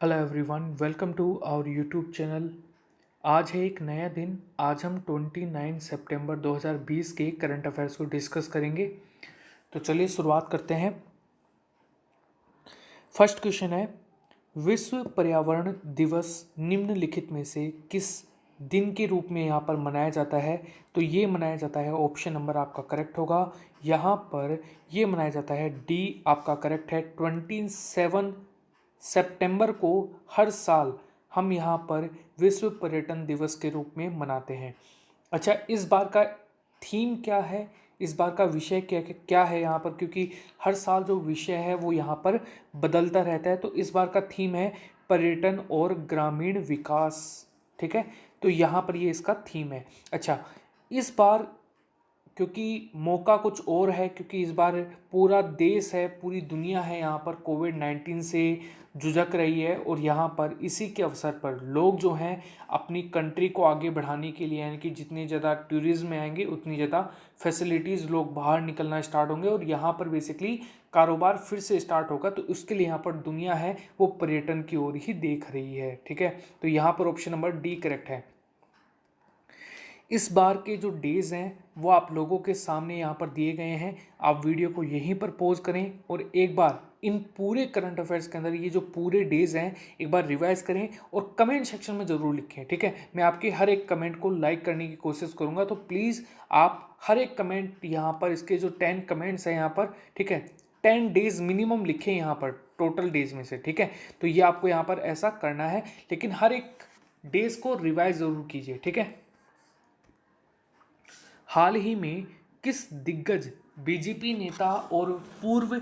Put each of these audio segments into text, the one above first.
Hello everyone, welcome to our YouTube channel. आज है एक नया दिन। आज हम 29 सितंबर 2020 के करंट अफेयर्स को डिस्कस करेंगे। तो चलिए शुरुआत करते हैं। फर्स्ट क्वेश्चन है, विश्व पर्यावरण दिवस निम्नलिखित में से किस दिन के रूप में यहाँ पर मनाया जाता है? तो ये मनाया जाता है, ऑप्शन नंबर आपका करेक्ट होगा। यहाँ पर ये मनाया जाता है, डी आपका करेक्ट है। 27 सितंबर को हर साल हम यहाँ पर विश्व पर्यटन दिवस के रूप में मनाते हैं। अच्छा, इस बार का थीम क्या है, इस बार का विषय क्या क्या है यहाँ पर? क्योंकि हर साल जो विषय है वो यहाँ पर बदलता रहता है। तो इस बार का थीम है पर्यटन और ग्रामीण विकास। ठीक है, तो यहाँ पर ये इसका थीम है। अच्छा, इस बार क्योंकि मौका कुछ और है, क्योंकि इस बार पूरा देश है, पूरी दुनिया है यहाँ पर कोविड-19 से जुझक रही है। और यहाँ पर इसी के अवसर पर लोग जो हैं अपनी कंट्री को आगे बढ़ाने के लिए, यानी कि जितनी ज़्यादा टूरिज्म में आएंगे उतनी ज़्यादा फैसिलिटीज़, लोग बाहर निकलना स्टार्ट होंगे और यहाँ पर बेसिकली कारोबार फिर से स्टार्ट होगा। तो उसके लिए यहाँ पर दुनिया है वो पर्यटन की ओर ही देख रही है। ठीक है, तो यहाँ पर ऑप्शन नंबर डी करेक्ट है। इस बार के जो डेज़ हैं वो आप लोगों के सामने यहाँ पर दिए गए हैं। आप वीडियो को यहीं पर पॉज करें और एक बार इन पूरे करंट अफेयर्स के अंदर ये जो पूरे डेज़ हैं एक बार रिवाइज करें और कमेंट सेक्शन में ज़रूर लिखें। ठीक है, मैं आपके हर एक कमेंट को लाइक करने की कोशिश करूँगा। तो प्लीज़ आप हर एक कमेंट यहाँ पर, इसके जो 10 कमेंट्स हैं यहाँ पर, ठीक है, 10 डेज़ मिनिमम लिखें यहाँ पर टोटल डेज़ में से। ठीक है, तो ये आपको यहाँ पर ऐसा करना है, लेकिन हर एक डेज़ को रिवाइज ज़रूर कीजिए। ठीक है। हाल ही में किस दिग्गज बीजेपी नेता और पूर्व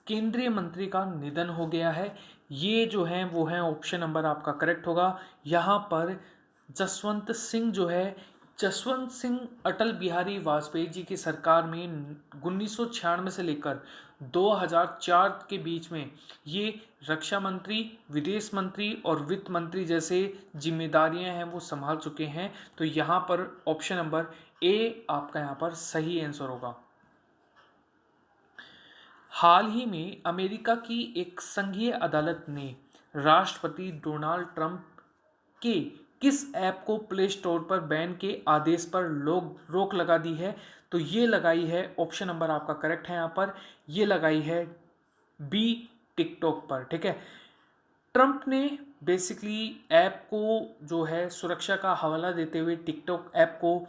केंद्रीय मंत्री का निधन हो गया है? ये जो है वो है, ऑप्शन नंबर आपका करेक्ट होगा। यहाँ पर जसवंत सिंह जो है, जसवंत सिंह अटल बिहारी वाजपेयी जी की सरकार में 1996 से लेकर 2004 के बीच में ये रक्षा मंत्री, विदेश मंत्री और वित्त मंत्री जैसे जिम्मेदारियां हैं वो संभाल चुके हैं। तो यहाँ पर ऑप्शन नंबर ए आपका यहाँ पर सही आंसर होगा। हाल ही में अमेरिका की एक संघीय अदालत ने राष्ट्रपति डोनाल्ड ट्रंप के किस ऐप को प्ले स्टोर पर बैन के आदेश पर लोग रोक लगा दी है? तो ये लगाई है, ऑप्शन नंबर आपका करेक्ट है यहाँ पर, ये लगाई है बी, टिकटॉक पर। ठीक है, ट्रंप ने बेसिकली ऐप को जो है सुरक्षा का हवाला देते हुए टिकटॉक ऐप को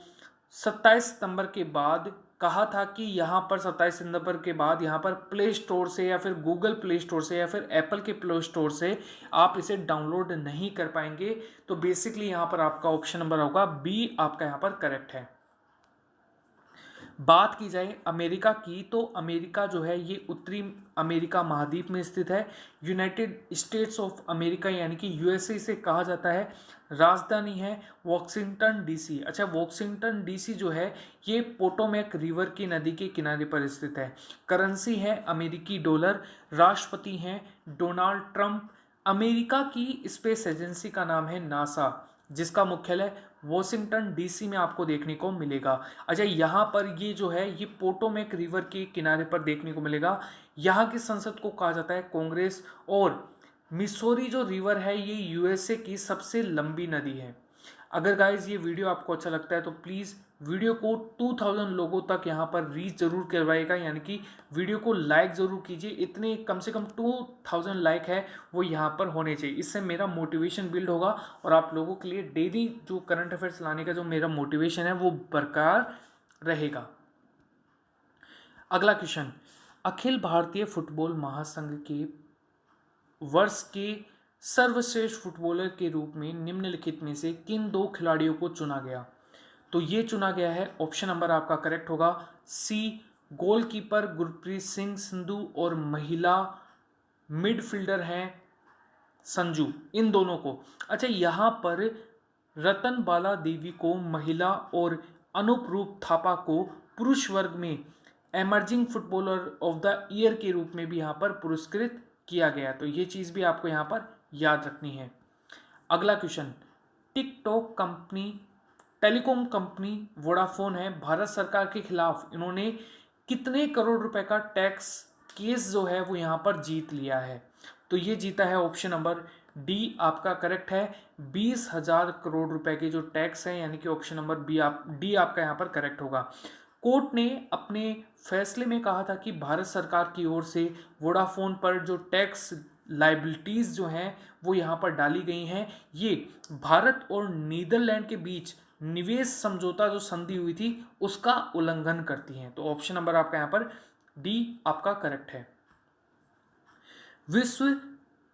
27 सितंबर के बाद कहा था कि यहाँ पर 27 सितंबर के बाद यहाँ पर प्ले स्टोर से या फिर गूगल प्ले स्टोर से या फिर एप्पल के प्ले स्टोर से आप इसे डाउनलोड नहीं कर पाएंगे। तो बेसिकली यहाँ पर आपका ऑप्शन नंबर होगा बी आपका यहाँ पर करेक्ट है। बात की जाए अमेरिका की, तो अमेरिका जो है ये उत्तरी अमेरिका महाद्वीप में स्थित है। यूनाइटेड स्टेट्स ऑफ अमेरिका यानी कि यूएसए इसे कहा जाता है। राजधानी है वॉशिंगटन डीसी। अच्छा, वॉशिंगटन डीसी जो है ये पोटोमैक रिवर की नदी के किनारे पर स्थित है। करेंसी है अमेरिकी डॉलर। राष्ट्रपति हैं डोनाल्ड ट्रंप। अमेरिका की स्पेस एजेंसी का नाम है नासा, जिसका मुख्यालय वॉशिंगटन डीसी में आपको देखने को मिलेगा। अच्छा, यहाँ पर ये जो है ये पोटोमैक रिवर के किनारे पर देखने को मिलेगा। यहाँ की संसद को कहा जाता है कांग्रेस। और मिसौरी जो रिवर है ये यूएसए की सबसे लंबी नदी है। अगर गाइज ये वीडियो आपको अच्छा लगता है तो प्लीज़ वीडियो को 2000 लोगों तक यहाँ पर रीच ज़रूर करवाएगा, यानी कि वीडियो को लाइक ज़रूर कीजिए। इतने कम से कम 2000 लाइक है वो यहाँ पर होने चाहिए। इससे मेरा मोटिवेशन बिल्ड होगा और आप लोगों के लिए डेली जो करंट अफेयर्स लाने का जो मेरा मोटिवेशन है वो बरकरार रहेगा। अगला क्वेश्चन, अखिल भारतीय फुटबॉल महासंघ के वर्ष के सर्वश्रेष्ठ फुटबॉलर के रूप में निम्नलिखित में से किन दो खिलाड़ियों को चुना गया? तो ये चुना गया है, ऑप्शन नंबर आपका करेक्ट होगा सी, गोलकीपर गुरप्रीत सिंह संधू और महिला मिडफील्डर हैं संजू, इन दोनों को। अच्छा, यहाँ पर रतन बाला देवी को महिला और अनूप रूप थापा को पुरुष वर्ग में emerging footballer of the year के रूप में भी यहाँ पर पुरस्कृत किया गया। तो ये चीज़ भी आपको यहाँ पर याद रखनी है। अगला question, TikTok company, telecom company Vodafone है, भारत सरकार के खिलाफ इन्होंने कितने करोड़ रुपए का टैक्स केस जो है वो यहाँ पर जीत लिया है? तो ये जीता है ऑप्शन नंबर डी आपका करेक्ट है। 20,000 करोड़ रुपए के जो टैक्स हैं, यानी कि ऑप्शन नंबर डी आपका यहाँ पर करेक्ट होगा। कोर्ट ने अपने फैसले में कहा था कि भारत सरकार की ओर से वोडाफोन पर जो टैक्स लाइबिलिटीज जो हैं वो यहाँ पर डाली गई हैं, ये भारत और नीदरलैंड के बीच निवेश समझौता जो संधि हुई थी उसका उल्लंघन करती हैं। तो ऑप्शन नंबर आपका यहाँ पर डी आपका करेक्ट है। विश्व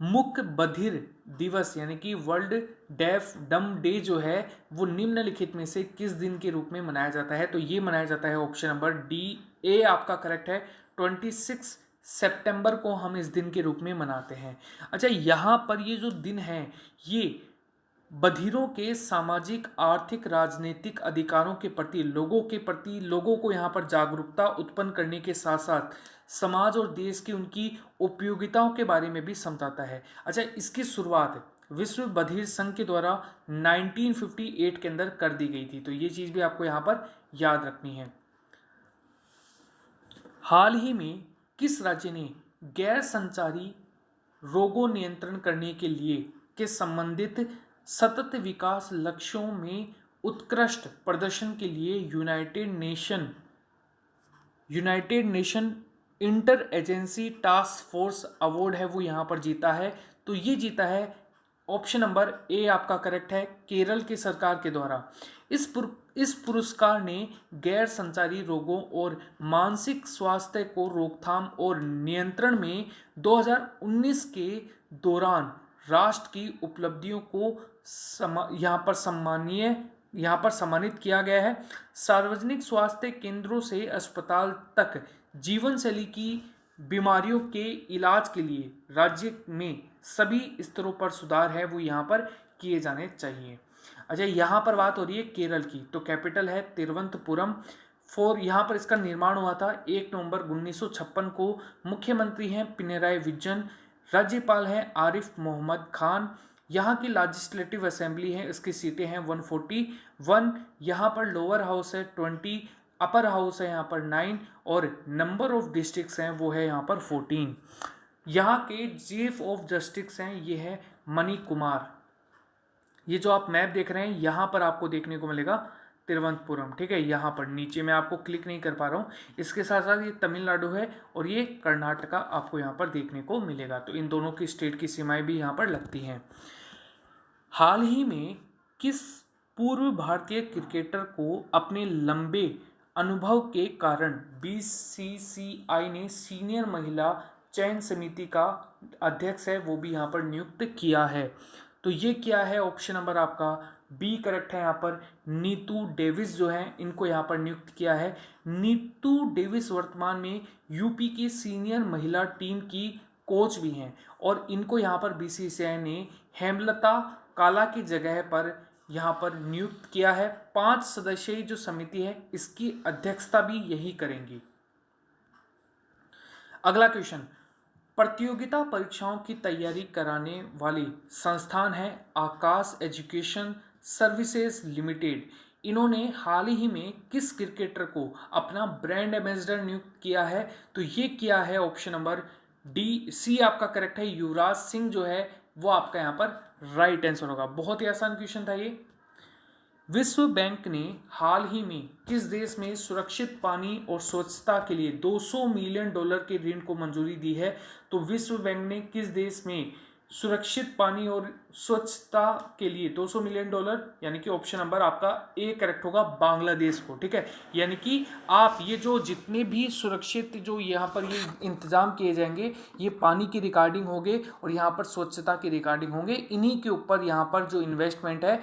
मूक बधिर दिवस यानी कि वर्ल्ड डेफ डम डे जो है वो निम्नलिखित में से किस दिन के रूप में मनाया जाता है? तो ये मनाया जाता है ऑप्शन नंबर डी ए आपका करेक्ट है। 26 सितंबर को हम इस दिन के रूप में मनाते हैं। अच्छा, यहाँ पर ये जो दिन है ये बधिरों के सामाजिक आर्थिक राजनीतिक अधिकारों के प्रति लोगों को यहाँ पर जागरूकता उत्पन्न करने के साथ साथ समाज और देश की उनकी उपयोगिताओं के बारे में भी समझाता है। अच्छा, इसकी शुरुआत विश्व बधिर संघ के द्वारा 1958 के अंदर कर दी गई थी। तो ये चीज भी आपको यहाँ पर याद रखनी है। हाल ही में किस राज्य ने गैर संचारी रोगों नियंत्रण करने के लिए के संबंधित सतत विकास लक्ष्यों में उत्कृष्ट प्रदर्शन के लिए United nation inter agency task force award है वो यहाँ पर जीता है? तो ये जीता है ऑप्शन नंबर ए आपका करेक्ट है, केरल की सरकार के द्वारा। इस पुरस्कार ने गैर संचारी रोगों और मानसिक स्वास्थ्य को रोकथाम और नियंत्रण में 2019 के दौरान राष्ट्र की उपलब्धियों को यहाँ पर सम्मानित किया गया है। सार्वजनिक स्वास्थ्य केंद्रों से अस्पताल तक जीवन शैली की बीमारियों के इलाज के लिए राज्य में सभी स्तरों पर सुधार है वो यहाँ पर किए जाने चाहिए। अच्छा, यहाँ पर बात हो रही है केरल की, तो कैपिटल है तिरुवनंतपुरम। यहाँ पर इसका निर्माण हुआ था 1 नवंबर 1956 को। मुख्यमंत्री हैं पिनराई विजयन, राज्यपाल हैं आरिफ मोहम्मद खान। यहाँ की लेजिस्लेटिव असेंबली है, इसकी सीटें हैं 141। यहाँ पर लोअर हाउस है 20, अपर हाउस है यहाँ पर 9 और नंबर ऑफ डिस्ट्रिक्ट्स हैं वो है यहाँ पर 14। यहाँ के चीफ ऑफ जस्टिस हैं ये है मणि कुमार। ये जो आप मैप देख रहे हैं यहाँ पर आपको देखने को मिलेगा तिरुवनंतपुरम, ठीक है। यहाँ पर नीचे मैं आपको क्लिक नहीं कर पा रहा हूँ। इसके साथ साथ ये तमिलनाडु है और ये कर्नाटका आपको यहाँ पर देखने को मिलेगा। तो इन दोनों की स्टेट की सीमाएं भी यहाँ पर लगती हैं। हाल ही में किस पूर्व भारतीय क्रिकेटर को अपने लंबे अनुभव के कारण बीसीसीआई ने सीनियर महिला चयन समिति का अध्यक्ष है वो भी यहाँ पर नियुक्त किया है? तो ये क्या है? ऑप्शन नंबर आपका बी करेक्ट है। यहाँ पर नीतू डेविस जो है इनको यहाँ पर नियुक्त किया है। नीतू डेविस वर्तमान में यूपी की सीनियर महिला टीम की कोच भी हैं और इनको यहाँ पर बीसीसीआई ने हेमलता काला की जगह पर यहाँ पर नियुक्त किया है। 5 सदस्यीय जो समिति है इसकी अध्यक्षता भी यही करेंगी। अगला क्वेश्चन, प्रतियोगिता परीक्षाओं की तैयारी कराने वाली संस्थान है आकाश एजुकेशन सर्विसेज लिमिटेड। इन्होंने हाल ही में किस क्रिकेटर को अपना ब्रांड एम्बेसडर नियुक्त किया है? तो ये किया है ऑप्शन नंबर सी आपका करेक्ट है, युवराज सिंह जो है वो आपका यहाँ पर राइट आंसर होगा। बहुत ही आसान क्वेश्चन था ये। विश्व बैंक ने हाल ही में किस देश में सुरक्षित पानी और स्वच्छता के लिए $200 मिलियन के ऋण को मंजूरी दी है? तो विश्व बैंक ने किस देश में सुरक्षित पानी और स्वच्छता के लिए $200 मिलियन, यानी कि ऑप्शन नंबर आपका ए करेक्ट होगा, बांग्लादेश को, ठीक है। यानी कि आप ये जो जितने भी सुरक्षित जो यहाँ पर ये इंतजाम किए जाएंगे ये पानी की रिकॉर्डिंग होंगे और यहाँ पर स्वच्छता की रिकॉर्डिंग होंगे, इन्हीं के ऊपर यहाँ पर जो इन्वेस्टमेंट है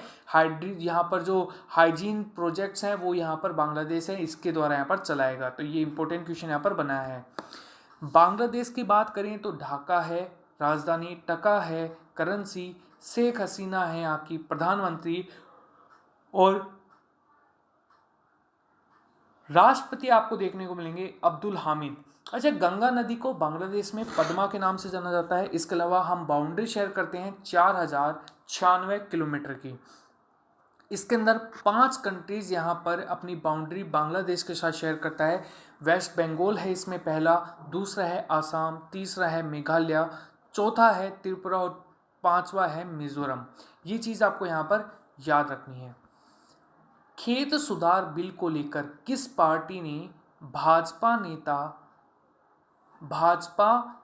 यहाँ पर जो हाइजीन प्रोजेक्ट्स हैं वो यहाँ पर बांग्लादेश है इसके द्वारा यहाँ पर चलाएगा। तो ये इंपॉर्टेंट क्वेश्चन यहाँ पर बनाया है। बांग्लादेश की बात करें तो ढाका है राजधानी, टका है करेंसी, शेख हसीना है यहाँ की प्रधानमंत्री और राष्ट्रपति आपको देखने को मिलेंगे अब्दुल हामिद। अच्छा, गंगा नदी को बांग्लादेश में पद्मा के नाम से जाना जाता है। इसके अलावा हम बाउंड्री शेयर करते हैं 4096 किलोमीटर की। इसके अंदर 5 कंट्रीज यहाँ पर अपनी बाउंड्री बांग्लादेश के साथ शेयर करता है। वेस्ट बंगाल है इसमें पहला, दूसरा है आसाम, तीसरा है मेघालय, चौथा है त्रिपुरा और 5वां है मिजोरम। ये चीज़ आपको यहाँ पर याद रखनी है। खेत सुधार बिल को लेकर किस पार्टी ने भाजपा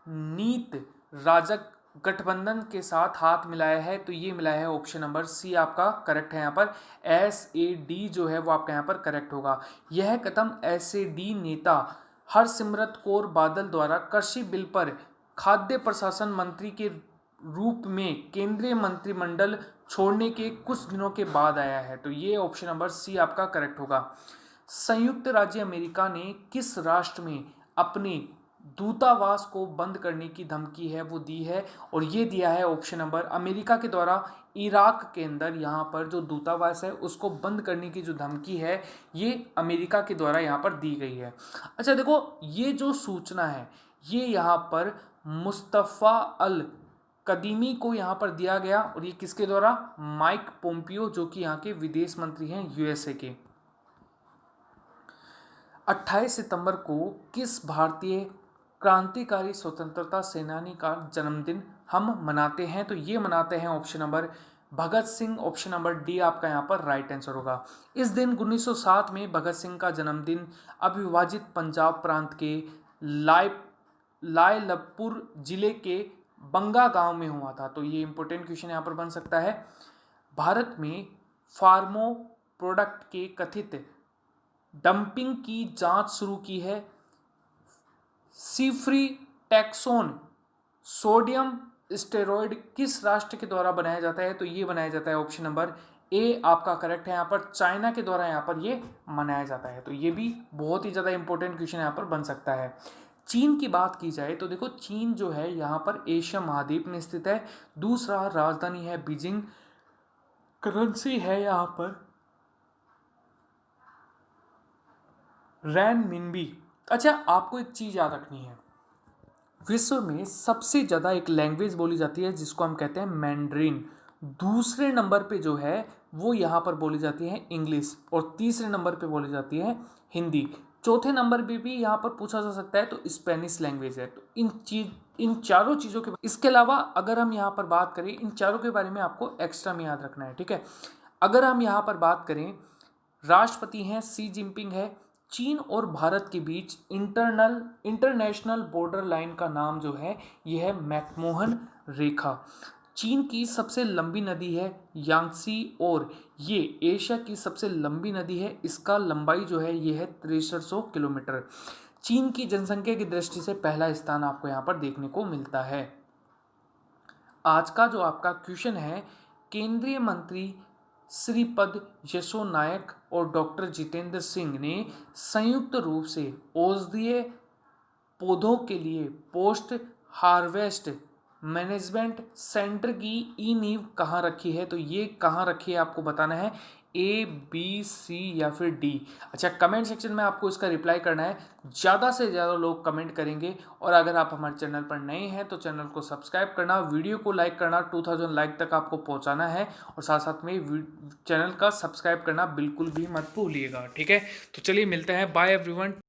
नीत राजग गठबंधन के साथ हाथ मिलाया है? तो ये मिलाया है ऑप्शन नंबर सी आपका करेक्ट है। यहाँ पर SAD जो है वो आपका यहाँ पर करेक्ट होगा। यह कदम SAD नेता हरसिमरत कौर बादल द्वारा कृषि बिल पर खाद्य प्रशासन मंत्री के रूप में केंद्रीय मंत्रिमंडल छोड़ने के कुछ दिनों के बाद आया है। तो ये ऑप्शन नंबर सी आपका करेक्ट होगा। संयुक्त राज्य अमेरिका ने किस राष्ट्र में अपने दूतावास को बंद करने की धमकी है वो दी है? और ये दिया है ऑप्शन नंबर अमेरिका के द्वारा इराक के अंदर यहाँ पर जो दूतावास है उसको बंद करने की जो धमकी है ये अमेरिका के द्वारा यहाँ पर दी गई है। अच्छा देखो, ये जो सूचना है ये यहाँ पर मुस्तफ़ा अल कदीमी को यहाँ पर दिया गया, और ये किसके द्वारा? माइक पोम्पियो, जो कि यहाँ के विदेश मंत्री हैं USA के। 28 सितंबर को किस भारतीय क्रांतिकारी स्वतंत्रता सेनानी का जन्मदिन हम मनाते हैं? तो ये मनाते हैं option number Bhagat Singh. Option number D आपका यहाँ पर राइट आंसर होगा। इस दिन 1907 में भगत सिंह का जन्मदिन अविभाजित पंजाब प्रांत के लायलपुर जिले के बंगा गांव में हुआ था। तो ये इंपॉर्टेंट क्वेश्चन यहाँ पर बन सकता है। भारत में फार्मो प्रोडक्ट के कथित डंपिंग की जांच शुरू की है। सीफ्रीटैक्सोन सोडियम स्टेरॉयड किस राष्ट्र के द्वारा बनाया जाता है? तो ये बनाया जाता है ऑप्शन नंबर ए आपका करेक्ट है। यहाँ पर चाइना के द्वारा यहाँ पर ये मनाया जाता है। तो ये भी बहुत ही ज़्यादा इंपॉर्टेंट क्वेश्चन यहाँ पर बन सकता है। चीन की बात की जाए तो देखो, चीन जो है यहाँ पर एशिया महाद्वीप में स्थित है। दूसरा राजधानी है बीजिंग, करेंसी है यहाँ पर रैनमिनबी। अच्छा, आपको एक चीज़ याद रखनी है, विश्व में सबसे ज़्यादा एक लैंग्वेज बोली जाती है जिसको हम कहते हैं मैंड्रीन। दूसरे नंबर पे जो है वो यहाँ पर बोली जाती है इंग्लिश, और तीसरे नंबर पे बोली जाती है हिंदी। चौथे नंबर पे भी यहाँ पर पूछा जा सकता है तो स्पेनिश लैंग्वेज है। तो इन चारों चीज़ों के, इसके अलावा अगर हम यहाँ पर बात करें, इन चारों के बारे में आपको एक्स्ट्रा में याद रखना है, ठीक है। अगर हम यहाँ पर बात करें, राष्ट्रपति हैं शी जिनपिंग है। चीन और भारत के बीच इंटरनेशनल बॉर्डर लाइन का नाम जो है यह है मैकमोहन रेखा। चीन की सबसे लंबी नदी है यांगसी, और ये एशिया की सबसे लंबी नदी है। इसका लंबाई जो है ये है 6300 किलोमीटर। चीन की जनसंख्या की दृष्टि से पहला स्थान आपको यहाँ पर देखने को मिलता है। आज का जो आपका क्वेश्चन है, केंद्रीय मंत्री श्रीपद यसो नायक और डॉक्टर जितेंद्र सिंह ने संयुक्त रूप से औषधीय पौधों के लिए पोस्ट हार्वेस्ट मैनेजमेंट सेंटर की नींव कहाँ रखी है? तो ये कहाँ रखी है आपको बताना है, A, B, C या फिर D। अच्छा, कमेंट सेक्शन में आपको इसका रिप्लाई करना है। ज़्यादा से ज़्यादा लोग कमेंट करेंगे, और अगर आप हमारे चैनल पर नए हैं तो चैनल को सब्सक्राइब करना, वीडियो को लाइक करना, 2000 लाइक तक आपको पहुंचाना है, और साथ साथ में चैनल का सब्सक्राइब करना बिल्कुल भी मत भूलिएगा, ठीक है। तो चलिए मिलते हैं, बाय एवरीवन।